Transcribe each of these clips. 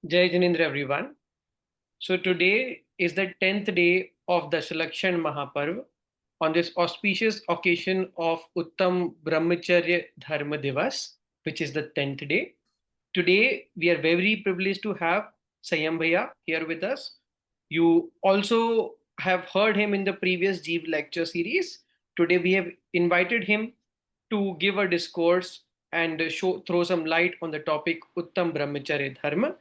Jai Janindra, everyone. So today is the 10th day of DasLakshan Mahaparva on this auspicious occasion of Uttam Brahmacharya Dharma Divas, which is the 10th day. Today, we are very privileged to have Sayyam Bhaiya here with us. You also have heard him in the previous JEEV lecture series. Today, we have invited him to give a discourse and throw some light on the topic Uttam Brahmacharya Dharma.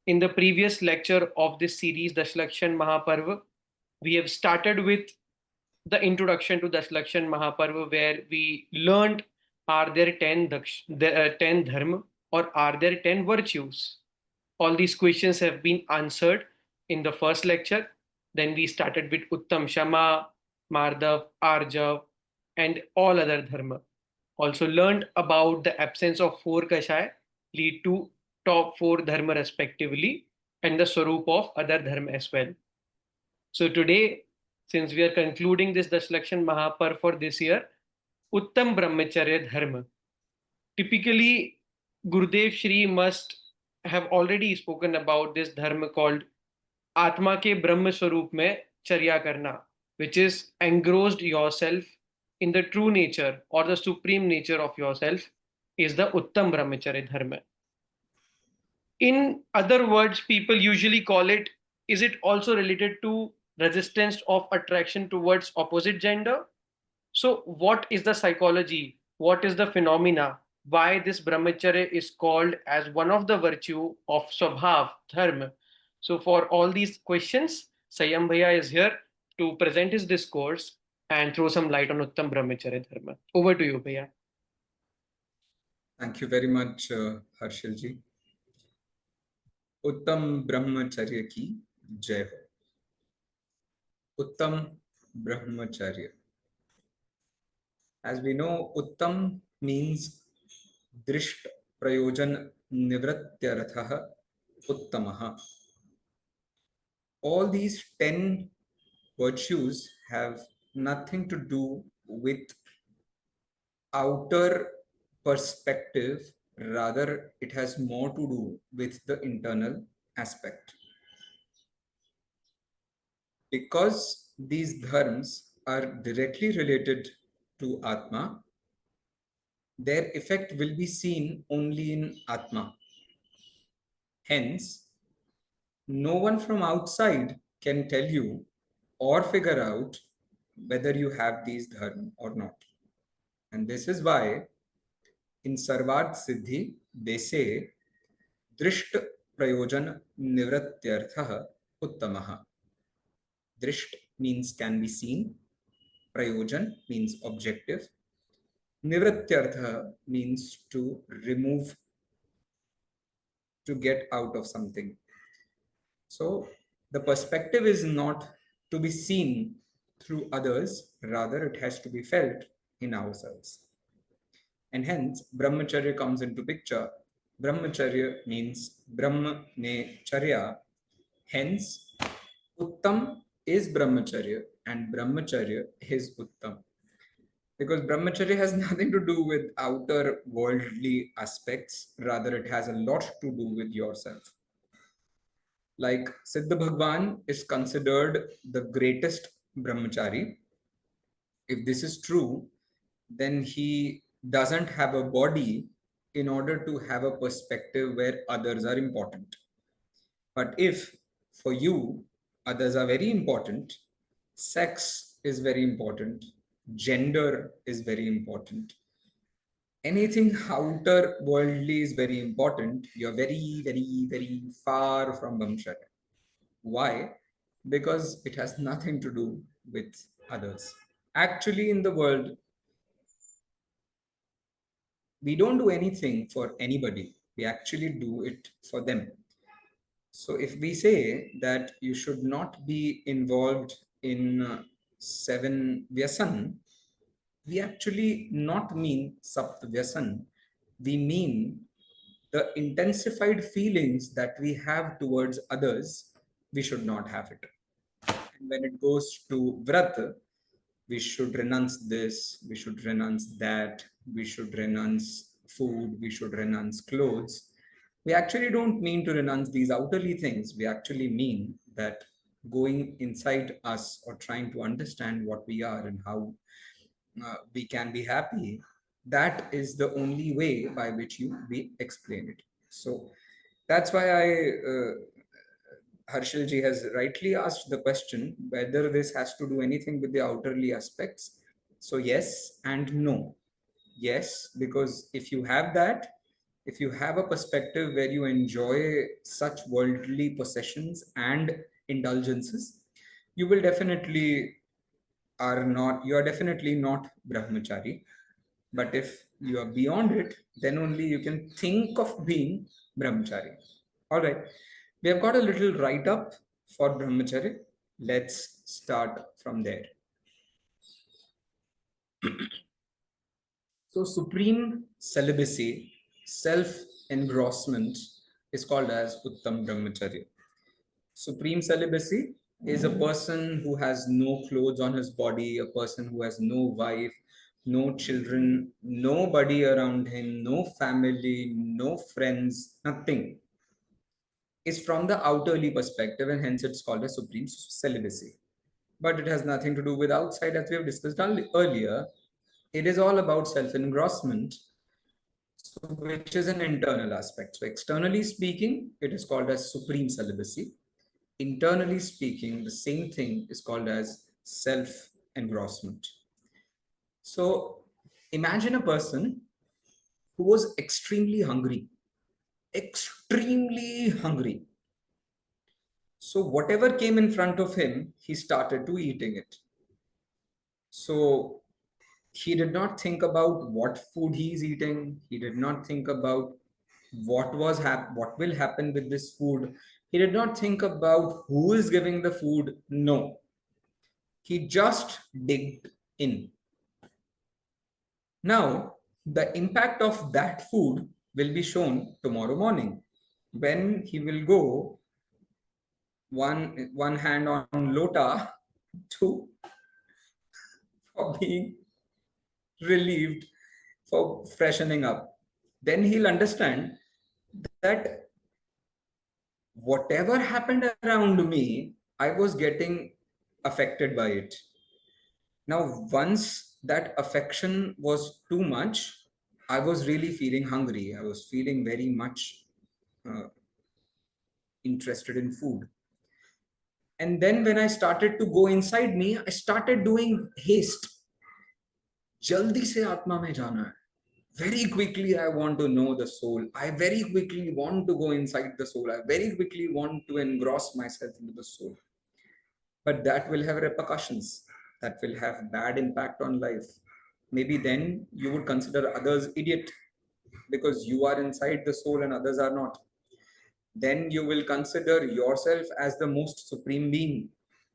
In the previous lecture of this series, DasLakshan Mahaparva, we have started with the introduction to DasLakshan Mahaparva, where we learned are there 10 dharma or are there 10 virtues? All these questions have been answered in the first lecture. Then we started with Uttam Shama, Mardav, Arjav, and all other dharma. Also learned about the absence of four kashaya lead to top four dharma respectively, and the swarup of other dharma as well. So today, since we are concluding this DasLakshan Mahapar for this year, Uttam Brahmacharya Dharma. Typically, Gurudev Shri must have already spoken about this dharma called Atma ke Brahma Swarup mein Charya Karna, which is engrossed yourself in the true nature or the supreme nature of yourself, is the Uttam Brahmacharya Dharma. In other words, people usually call it, is it also related to resistance of attraction towards opposite gender? So, what is the psychology? What is the phenomena? Why this brahmacharya is called as one of the virtue of Swabhav, Dharma? So, for all these questions, Sayyam Bhaiya is here to present his discourse and throw some light on Uttam Brahmacharya Dharma. Over to you, Bhaiya. Thank you very much, Harshil ji. उत्तम ब्रह्मचर्य की जय हो. उत्तम brahmacharya. As we know, uttam means drisht prayojan nivratyarthah uttamaha. All these 10 virtues have nothing to do with outer perspective, rather it has more to do with the internal aspect. Because these dharmas are directly related to Atma, their effect will be seen only in Atma. Hence, no one from outside can tell you or figure out whether you have these dharma or not. And this is why in Sarvad Siddhi, they say, Drisht Prayojan Nivratyartha Uttamaha. Drisht means can be seen, Prayojan means objective, Nivratyartha means to remove, to get out of something. So the perspective is not to be seen through others, rather it has to be felt in ourselves. And hence Brahmacharya comes into picture. Brahmacharya means Brahma ne Charya. Hence Uttam is Brahmacharya and Brahmacharya is Uttam. Because Brahmacharya has nothing to do with outer worldly aspects, rather it has a lot to do with yourself. Like Siddha Bhagwan is considered the greatest brahmachari. If this is true, then he doesn't have a body in order to have a perspective where others are important. But if for you others are very important, sex is very important, gender is very important, anything outer worldly is very important, you're very, very, very far from brahmacharya. Why? Because it has nothing to do with others. Actually, in the world, we don't do anything for anybody. We actually do it for them. So if we say that you should not be involved in 7 vyasan, we actually not mean sapt vyasan. We mean the intensified feelings that we have towards others, we should not have it. And when it goes to vrat, we should renounce this, we should renounce that, we should renounce food, we should renounce clothes. We actually don't mean to renounce these outerly things. We actually mean that going inside us or trying to understand what we are and how we can be happy, that is the only way by which we explain it. So that's why Harshal ji has rightly asked the question whether this has to do anything with the outerly aspects. So yes and no. Yes, because if you have that, if you have a perspective where you enjoy such worldly possessions and indulgences, you will definitely you are definitely not brahmachari. But if you are beyond it, then only you can think of being brahmachari. All right, we have got a little write up for brahmacharya. Let's start from there. So, supreme celibacy, self engrossment, is called as Uttam Brahmacharya. Supreme celibacy is a person who has no clothes on his body, a person who has no wife, no children, nobody around him, no family, no friends, nothing, is from the outerly perspective, and hence it's called a supreme celibacy. But it has nothing to do with outside, as we have discussed earlier. It is all about self engrossment, so which is an internal aspect. So, externally speaking, it is called as supreme celibacy. Internally speaking, the same thing is called as self engrossment. So, imagine a person who was extremely hungry. So, whatever came in front of him, he started to eating it. So, he did not think about what food he is eating. He did not think about what will happen with this food. He did not think about who is giving the food. No, he just digged in. Now, the impact of that food will be shown tomorrow morning when he will go one hand on lota to for being relieved, for freshening up. Then he'll understand that whatever happened around me, I was getting affected by it. Now, once that affection was too much, I was really feeling hungry. I was feeling very much uh, interested in food. And then when I started to go inside me, I started doing haste. Jaldi se atma mein jana hai. Very quickly, I want to know the soul. I very quickly want to go inside the soul. I very quickly want to engross myself into the soul. But that will have repercussions. That will have bad impact on life. Maybe then you would consider others idiot because you are inside the soul and others are not. Then you will consider yourself as the most supreme being.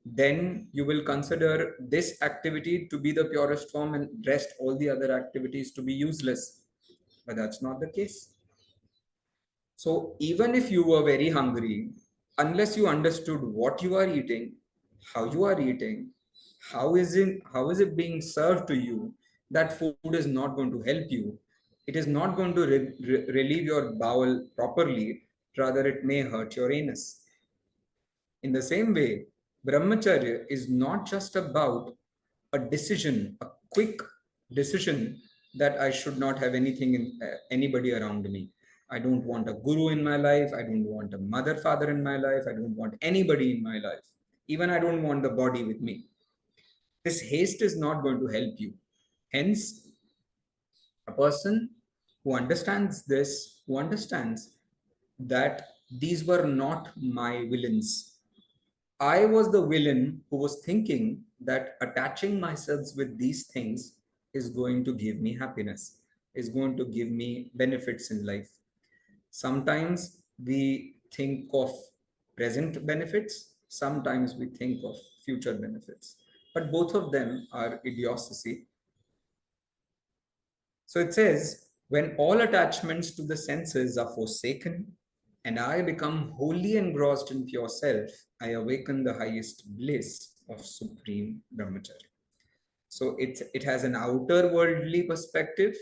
Then you will consider this activity to be the purest form and rest all the other activities to be useless. But that's not the case. So even if you were very hungry, unless you understood what you are eating, how you are eating, how is it being served to you, that food is not going to help you. It is not going to relieve your bowel properly. Rather, it may hurt your anus. In the same way, brahmacharya is not just about a decision, a quick decision that I should not have anything in anybody around me. I don't want a guru in my life. I don't want a mother, father in my life. I don't want anybody in my life. Even I don't want the body with me. This haste is not going to help you. Hence, a person who understands this, who understands that these were not my villains. I was the villain who was thinking that attaching myself with these things is going to give me happiness, is going to give me benefits in life. Sometimes we think of present benefits, sometimes we think of future benefits, but both of them are idiocy. So it says, when all attachments to the senses are forsaken and I become wholly engrossed in pure self, I awaken the highest bliss of supreme brahmacharya. So it has an outer worldly perspective.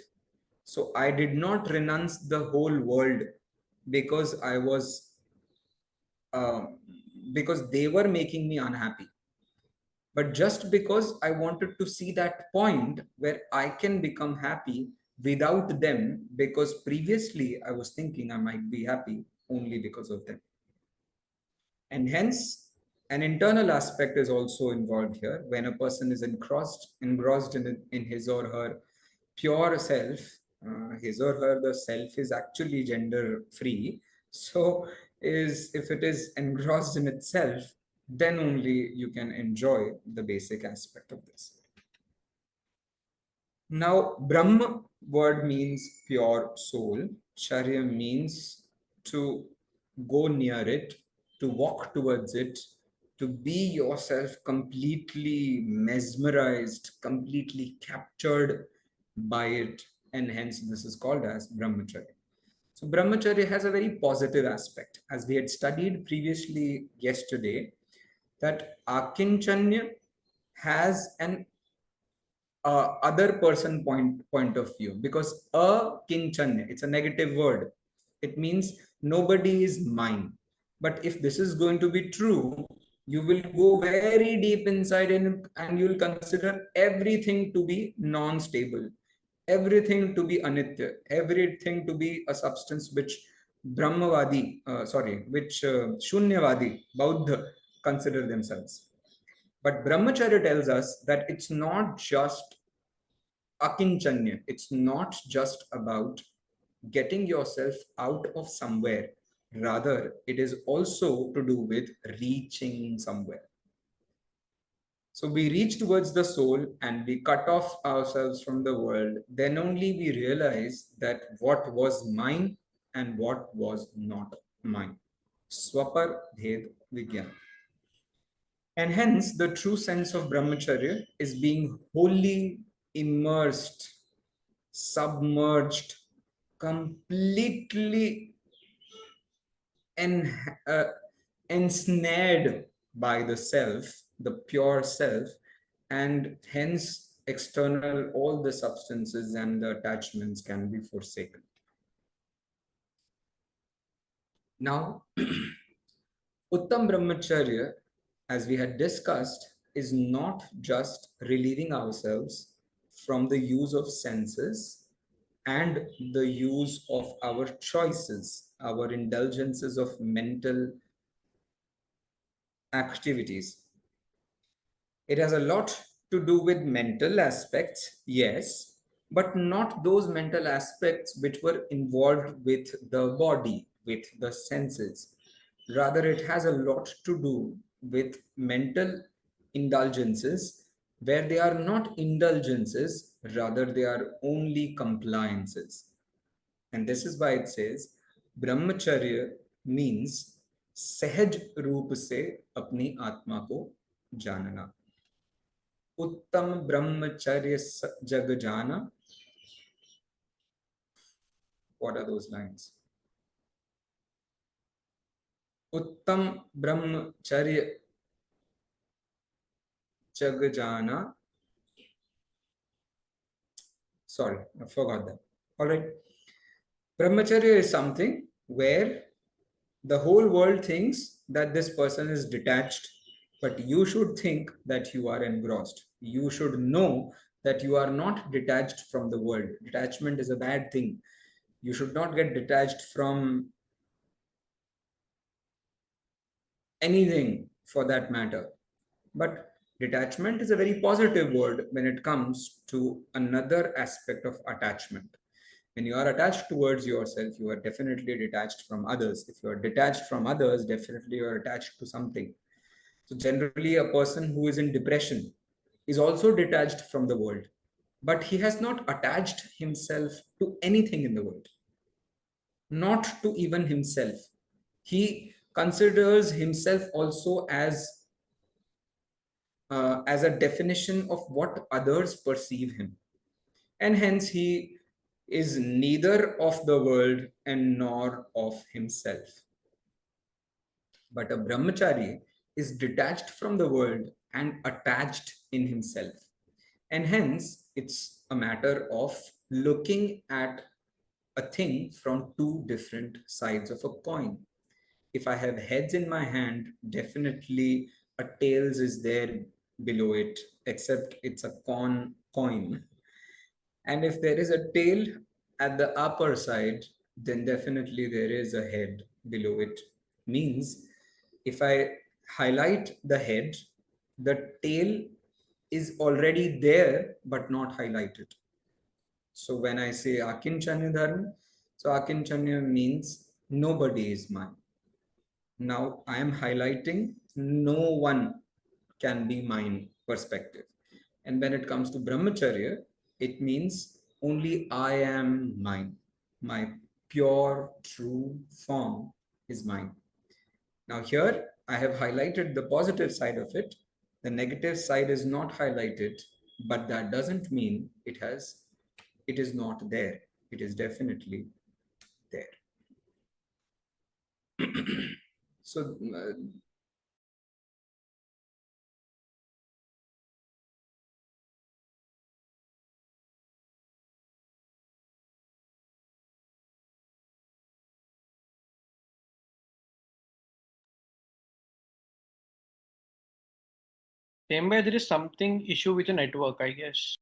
So I did not renounce the whole world because I was, because they were making me unhappy, but just because I wanted to see that point where I can become happy without them, because previously I was thinking I might be happy only because of them. And hence, an internal aspect is also involved here. When a person is engrossed in his or her pure self, his or her, the self is actually gender free. So, is if it is engrossed in itself, then only you can enjoy the basic aspect of this. Now, Brahma word means pure soul. Charya means to go near it, to walk towards it, to be yourself completely mesmerized, completely captured by it. And hence, this is called as Brahmacharya. So, Brahmacharya has a very positive aspect. As we had studied previously yesterday, that Akinchanya has an other person point of view, because a kinchanya, it's a negative word. It means nobody is mine. But if this is going to be true, you will go very deep inside, and you'll consider everything to be non-stable, everything to be anitya, everything to be a substance which which Shunyavadi Bauddha consider themselves. But Brahmacharya tells us that it's not just akinchanya. It's not just about getting yourself out of somewhere. Rather, it is also to do with reaching somewhere. So we reach towards the soul and we cut off ourselves from the world. Then only we realize that what was mine and what was not mine. Swapar Bhed Vigyan. And hence, the true sense of brahmacharya is being wholly immersed, submerged, completely en- uh, ensnared by the self, the pure self, and hence external, all the substances and the attachments can be forsaken. Now, Uttam Brahmacharya, as we had discussed, is not just relieving ourselves from the use of senses and the use of our choices, our indulgences of mental activities. It has a lot to do with mental aspects, yes, but not those mental aspects which were involved with the body, with the senses. Rather, it has a lot to do with mental indulgences, where they are not indulgences, rather, they are only compliances. And this is why it says Brahmacharya means सहज रूप से अपनी आत्मा को जानना. उत्तम ब्रह्मचर्य जग जाना. What are those lines? उत्तम ब्रह्मचर्य जग जाना. Sorry, I forgot that. All right. Brahmacharya is something where the whole world thinks that this person is detached, but you should think that you are engrossed. You should know that you are not detached from the world. Detachment is a bad thing. You should not get detached from anything for that matter. But detachment is a very positive word when it comes to another aspect of attachment. When you are attached towards yourself, you are definitely detached from others. If you are detached from others, definitely you are attached to something. So generally, a person who is in depression is also detached from the world, but he has not attached himself to anything in the world, not to even himself. He considers himself also as a definition of what others perceive him, and hence he is neither of the world and nor of himself. But a brahmachari is detached from the world and attached in himself. And hence, it's a matter of looking at a thing from two different sides of a coin. If I have heads in my hand, definitely a tails is there below it, except it's a coin. And if there is a tail at the upper side, then definitely there is a head below it. Means if I highlight the head, the tail is already there but not highlighted. So when I say Akinchanya Dharma, so Akinchanya means nobody is mine. Now I am highlighting no one can be mine perspective. And when it comes to Brahmacharya, it means only I am mine. My pure, true form is mine. Now here I have highlighted the positive side of it. The negative side is not highlighted, but that doesn't mean it is not there. It is definitely there. So Tembe, there is something issue with the network, I guess.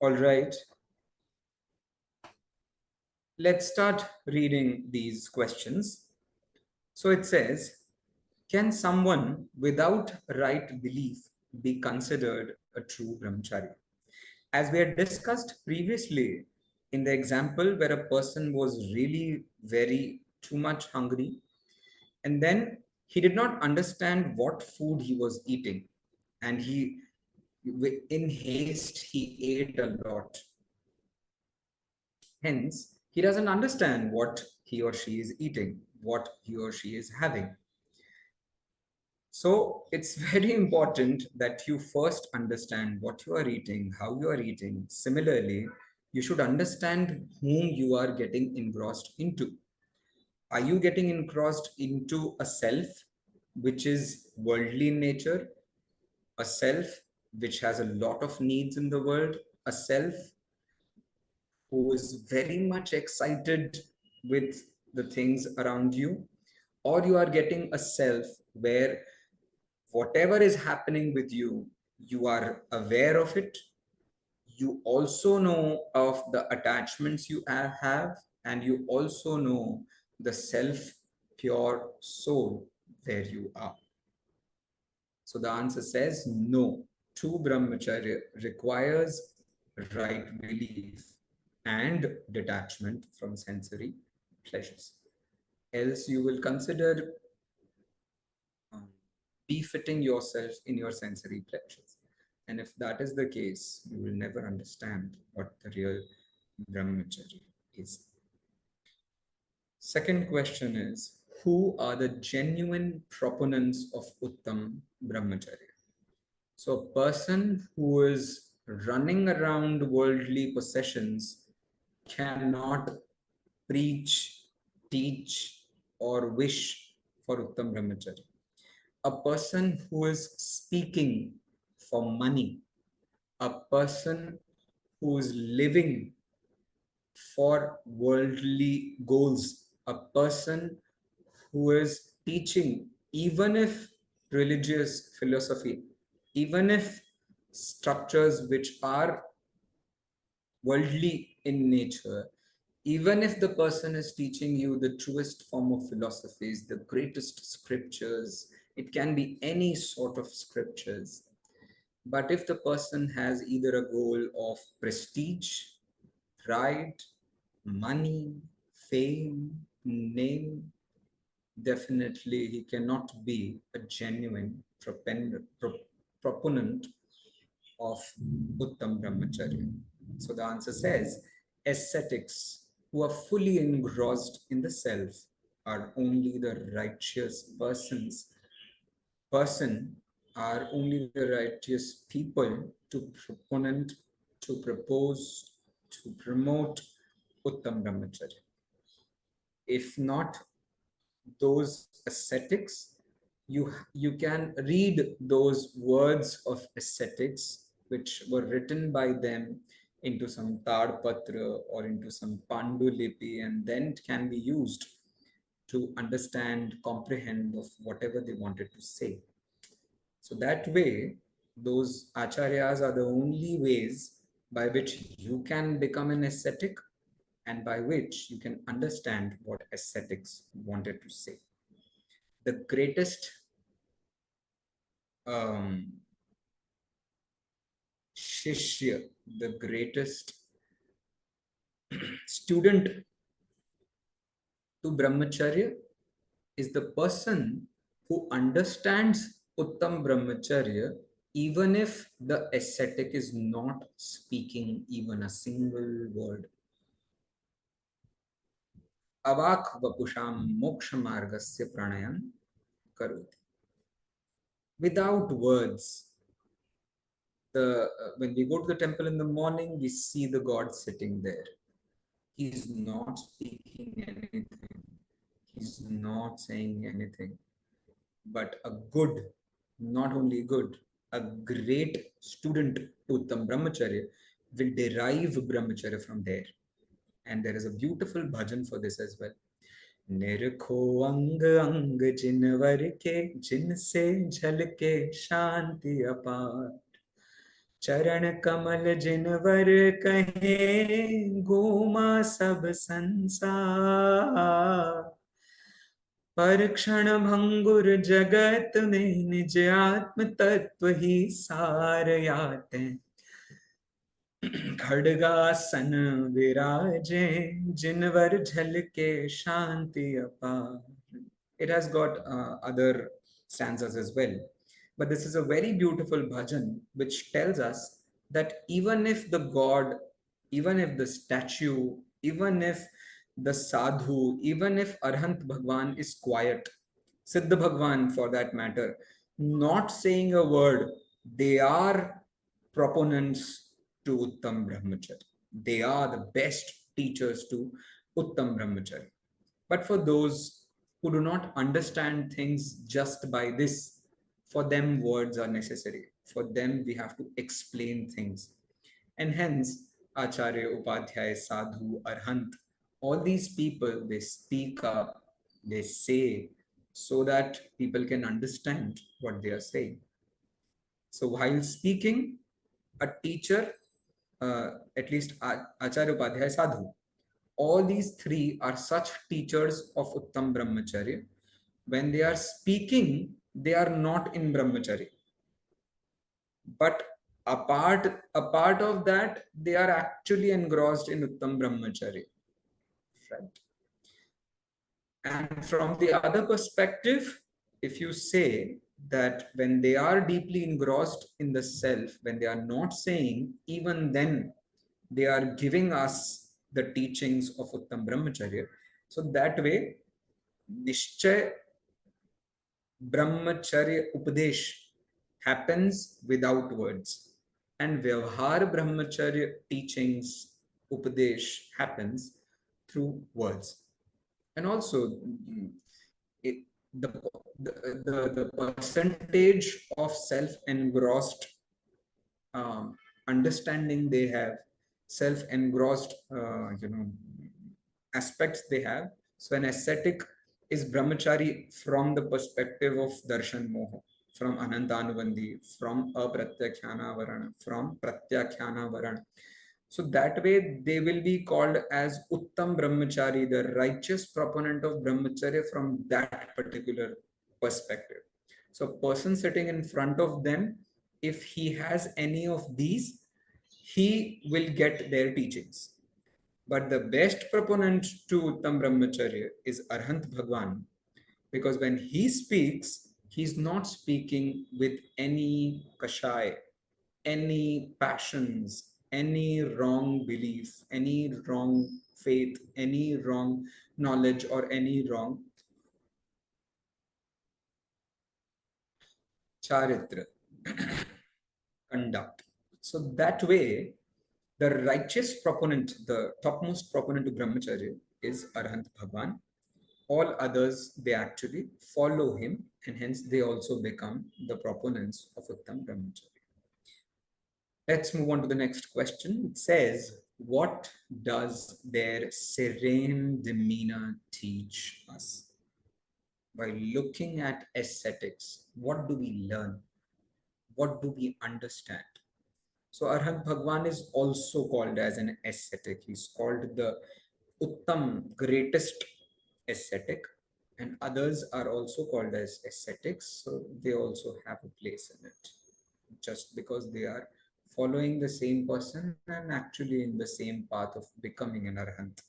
all right, let's start reading these questions. So it says, can someone without right belief be considered a true brahmachari? As we had discussed previously, in the example where a person was really very too much hungry, and then he did not understand what food he was eating, and in haste, he ate a lot. Hence, he doesn't understand what he or she is eating, what he or she is having. So it's very important that you first understand what you are eating, how you are eating. Similarly, you should understand whom you are getting engrossed into. Are you getting engrossed into a self which is worldly in nature, a self which has a lot of needs in the world, a self who is very much excited with the things around you, or you are getting a self where whatever is happening with you, you are aware of it. You also know of the attachments you have, and you also know the self pure soul where you are. So the answer says no. True brahmacharya requires right belief and detachment from sensory pleasures. Else you will consider um, befitting yourself in your sensory pleasures. And if that is the case, you will never understand what the real brahmacharya is. Second question is, who are the genuine proponents of Uttam Brahmacharya? So a person who is running around worldly possessions cannot preach, teach, or wish for Uttam Brahmacharya. A person who is speaking for money, a person who is living for worldly goals, a person who is teaching, even if religious philosophy, even if structures which are worldly in nature, even if the person is teaching you the truest form of philosophies, the greatest scriptures, it can be any sort of scriptures. But if the person has either a goal of prestige, pride, money, fame, name, definitely he cannot be a genuine proponent of Uttam Brahmacharya. So the answer says ascetics who are fully engrossed in the self are only the righteous person are only the righteous people to proponent, to propose, to promote Uttam Brahmacharya. If not those ascetics, you can read those words of ascetics which were written by them into some Tadpatra or into some Pandulipi, and then it can be used to understand, comprehend of whatever they wanted to say. So that way, those acharyas are the only ways by which you can become an ascetic and by which you can understand what ascetics wanted to say. The greatest shishya, the greatest student to Brahmacharya is the person who understands Uttam Brahmacharya even if the ascetic is not speaking even a single word. Avak vapusham moksha margasya pranayam karoti. Without words, when we go to the temple in the morning, we see the God sitting there. He's not speaking anything. He's not saying anything. But a good, not only good, a great student to Uttam Brahmacharya will derive Brahmacharya from there. And there is a beautiful bhajan for this as well. Nirkho ang ang jinvar ke jinse jhalke shanti apar. चरण कमल जिनवर कहे घूमा सब संसार पर क्षण भंगुर जगत में निज आत्म तत्व ही सार आते खड़गासन विराजे जिनवर झलके शांति अपार. It has got other stanzas as well. But this is a very beautiful bhajan which tells us that even if the god, even if the statue, even if the sadhu, even if Arhant Bhagwan is quiet, Siddha Bhagwan for that matter, not saying a word, they are proponents to Uttam Brahmacharya. They are the best teachers to Uttam Brahmacharya. But for those who do not understand things just by this, for them words are necessary. For them we have to explain things. And hence, Acharya, Upadhyay, Sadhu, Arhant, all these people, they speak up, they say, so that people can understand what they are saying. So while speaking, a teacher, at least Acharya, Upadhyay, Sadhu, all these three are such teachers of Uttam Brahmacharya. When they are speaking, they are not in Brahmacharya. But a part of that, they are actually engrossed in Uttam Brahmacharya. Right? And from the other perspective, if you say that when they are deeply engrossed in the self, when they are not saying, even then they are giving us the teachings of Uttam Brahmacharya. So that way, Nishchay Brahmacharya Upadesh happens without words. And Vyavhar Brahmacharya teachings, Upadesh happens through words. And also, the percentage of self-engrossed understanding they have, self-engrossed aspects they have. So an ascetic is brahmachari from the perspective of darshan moha, from anantanuvandi, from apratyakhana varana, from pratyakhyana varana. So that way they will be called as Uttam Brahmachari, the righteous proponent of Brahmacharya from that particular perspective. So a person sitting in front of them, if he has any of these, he will get their teachings. But the best proponent to Uttam Brahmacharya is Arhant Bhagwan, because when he speaks, he's not speaking with any kashai, any passions, any wrong belief, any wrong faith, any wrong knowledge, or any wrong charitra, conduct. So that way, the righteous proponent, the topmost proponent to Brahmacharya is Arhant Bhagwan. All others, they actually follow him, and hence they also become the proponents of Uttam Brahmacharya. Let's move on to the next question. It says, what does their serene demeanor teach us? By looking at ascetics, what do we learn? What do we understand? So Arhant Bhagwan is also called as an ascetic. He's called the Uttam, greatest ascetic, and others are also called as ascetics. So they also have a place in it, just because they are following the same person and actually in the same path of becoming an arhant.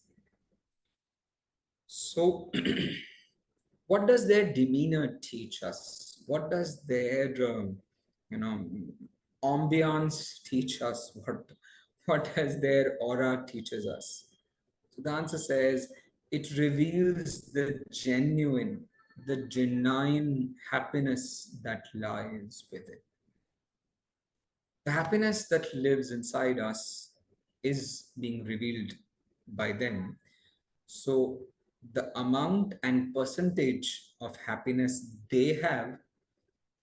So, what does their demeanor teach us? What does their, you know, ambiance teach us? What does their aura teaches us? So the answer says it reveals the genuine happiness that lies within. The happiness that lives inside us is being revealed by them. So the amount and percentage of happiness they have,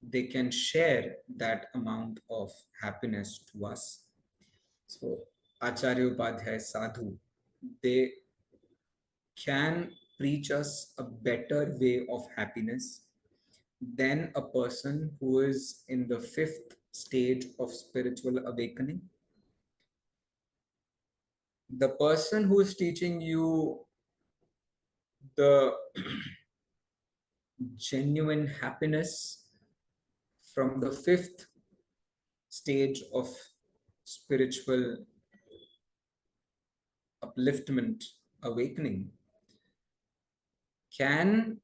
they can share that amount of happiness to us. So Acharya Upadhyay Sadhu, they can preach us a better way of happiness than a person who is in the fifth stage of spiritual awakening. The person who is teaching you the genuine happiness from the fifth stage of spiritual upliftment, awakening, can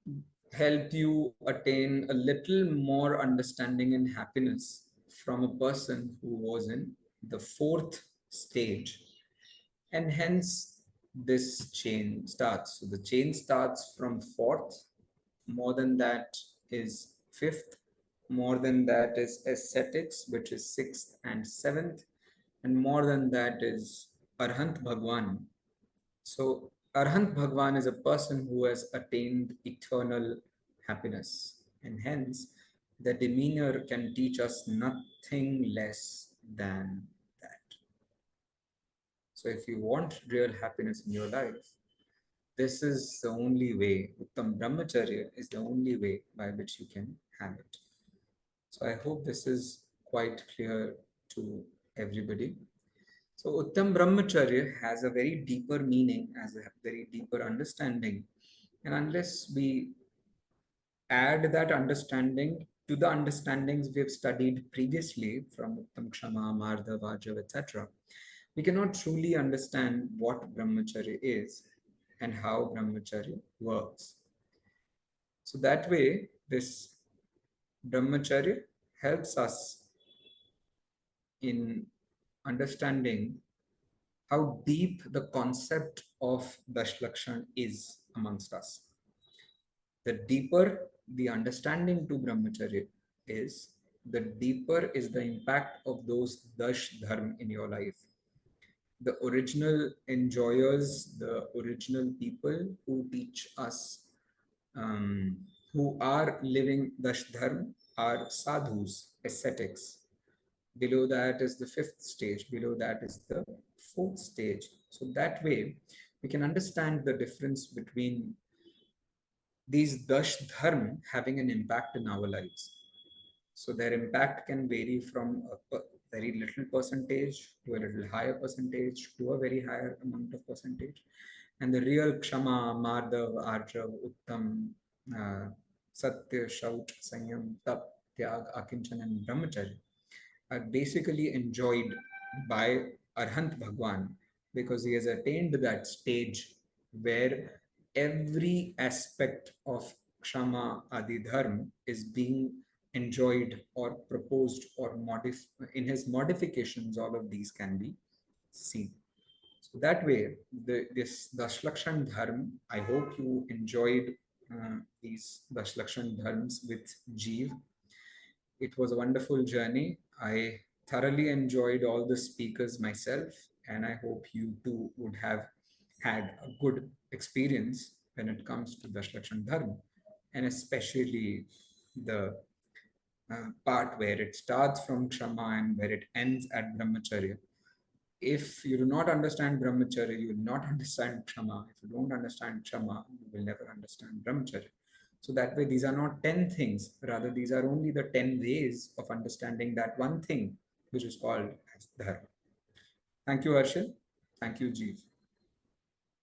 help you attain a little more understanding and happiness from a person who was in the fourth stage. And hence, this chain starts. So the chain starts from fourth, more than that is fifth, more than that is ascetics, which is sixth and seventh, and more than that is Arhant Bhagwan. So Arhant Bhagwan is a person who has attained eternal happiness, and hence the demeanor can teach us nothing less than that. So if you want real happiness in your life, this is the only way. Uttam Brahmacharya is the only way by which you can have it. So I hope this is quite clear to everybody. So Uttam Brahmacharya has a very deeper meaning, has a very deeper understanding. And unless we add that understanding to the understandings we have studied previously from Uttam Kshama, Mardha, Vajav, etc., we cannot truly understand what Brahmacharya is and how Brahmacharya works. So that way, this Brahmacharya helps us in understanding how deep the concept of DasLakshan is amongst us. The deeper the understanding to Brahmacharya is, the deeper is the impact of those Dash Dharma in your life. The original enjoyers, the original people who teach us, who are living Dash Dharma are sadhus, ascetics. Below that is the fifth stage. Below that is the fourth stage. So that way, we can understand the difference between these Dash Dharma having an impact in our lives. So their impact can vary from a very little percentage to a little higher percentage to a very higher amount of percentage. And the real Kshama, Madhav, Arjav, Uttam, Satya, Shaut, Sanyam, Tap, Tyag, Akinchan, and Brahmacharya are basically enjoyed by Arhant Bhagwan because he has attained that stage where every aspect of Kshama Adi Dharma is being enjoyed or proposed or in his modifications, all of these can be seen. So that way, this DasLakshan Dharma, I hope you enjoyed these DasLakshan Dharmas with JEEV. It was a wonderful journey. I thoroughly enjoyed all the speakers myself, and I hope you too would have had a good experience when it comes to DasLakshan Dharma, and especially the part where it starts from Kshama and where it ends at Brahmacharya. If you do not understand Brahmacharya, you will not understand Kshama. If you don't understand Kshama, you will never understand Brahmacharya. So that way, these are not 10 things, rather, these are only the 10 ways of understanding that one thing, which is called as Dharma. Thank you, Arshil. Thank you, Jeev.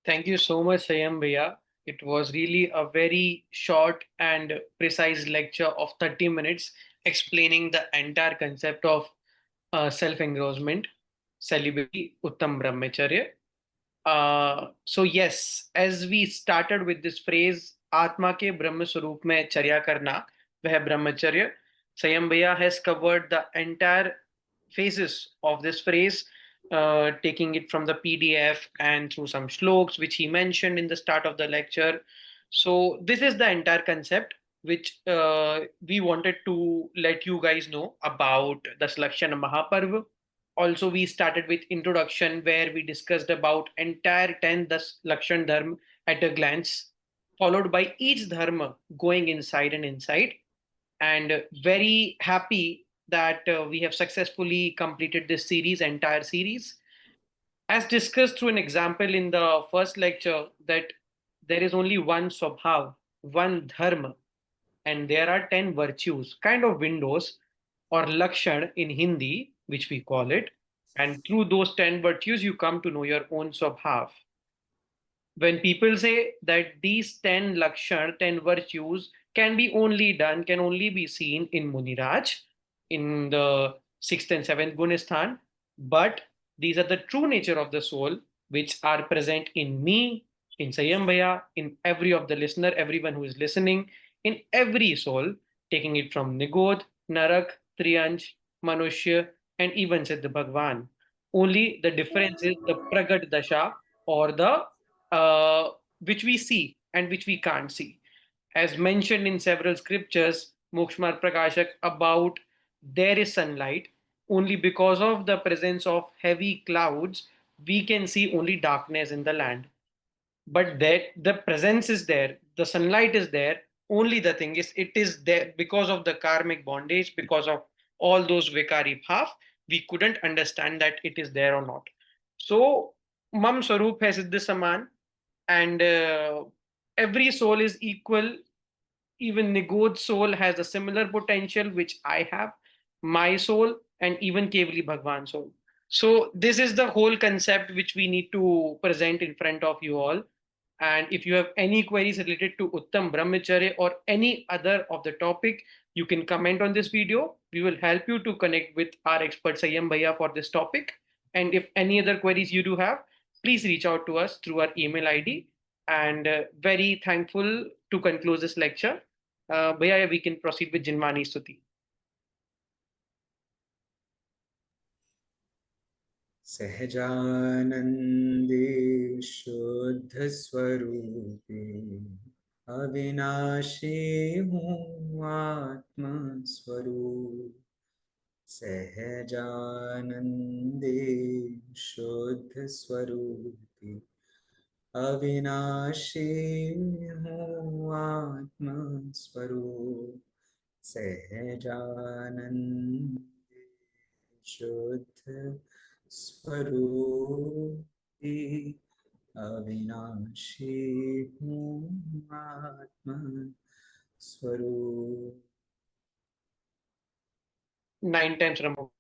Thank you so much, Sayam Bhaiya. It was really a very short and precise lecture of 30 minutes explaining the entire concept of self engrossment, celibacy, Uttam Brahmacharya. So yes, as we started with this phrase, Atma ke Brahma Swarup mein Charya karna, veh Brahmacharya, Sayam Bhaiya has covered the entire phases of this phrase, taking it from the PDF and through some shloks, which he mentioned in the start of the lecture. So this is the entire concept which we wanted to let you guys know about the DasLakshan Mahaparva. Also, we started with introduction where we discussed about entire 10 DasLakshan Dharma at a glance, followed by each dharma going inside and inside. And very happy that we have successfully completed this series, entire series. As discussed through an example in the first lecture, that there is only one swabhav, one dharma, and there are 10 virtues, kind of windows or lakshan in Hindi, which we call it. And through those 10 virtues, you come to know your own swabhav. When people say that these 10 lakshan, 10 virtues can be only done, can only be seen in Muniraj, in the sixth and seventh Gunisthan, but these are the true nature of the soul, which are present in me, in Sayam Bhaiya, in every of the listener, everyone who is listening, in every soul, taking it from Nigod, Narak, Triyansh, Manushya, and even Siddha Bhagwan. Only the difference is the Pragat Dasha or the uh, which we see and which we can't see. As mentioned in several scriptures, Mokshmar Prakashak, about there is sunlight, only because of the presence of heavy clouds, we can see only darkness in the land. But that the presence is there, the sunlight is there. Only the thing is, it is there because of the karmic bondage, because of all those vikari bhav. We couldn't understand that it is there or not. So, Mam Swarup hai Siddha Saman, and every soul is equal. Even Nigod's soul has a similar potential which I have, my soul, and even Kevali Bhagwan soul. So this is the whole concept which we need to present in front of you all. And if you have any queries related to Uttam Brahmacharya or any other of the topic, you can comment on this video. We will help you to connect with our expert Sayyam Bhaiya for this topic. And if any other queries you do have, please reach out to us through our email ID. And very thankful to conclude this lecture. Bhaiya, we can proceed with Jinmani Stuti. सहजानन्दे शुद्धस्वरूपे अविनाशी हूँ आत्मस्वरूप सहजानन्दे शुद्धस्वरूपे अविनाशी हूँ आत्मा स्वरूप सहजानंद शुद्ध स्वरूपी अविनाशी हूँ आत्मा स्वरूप 9 times Ramu.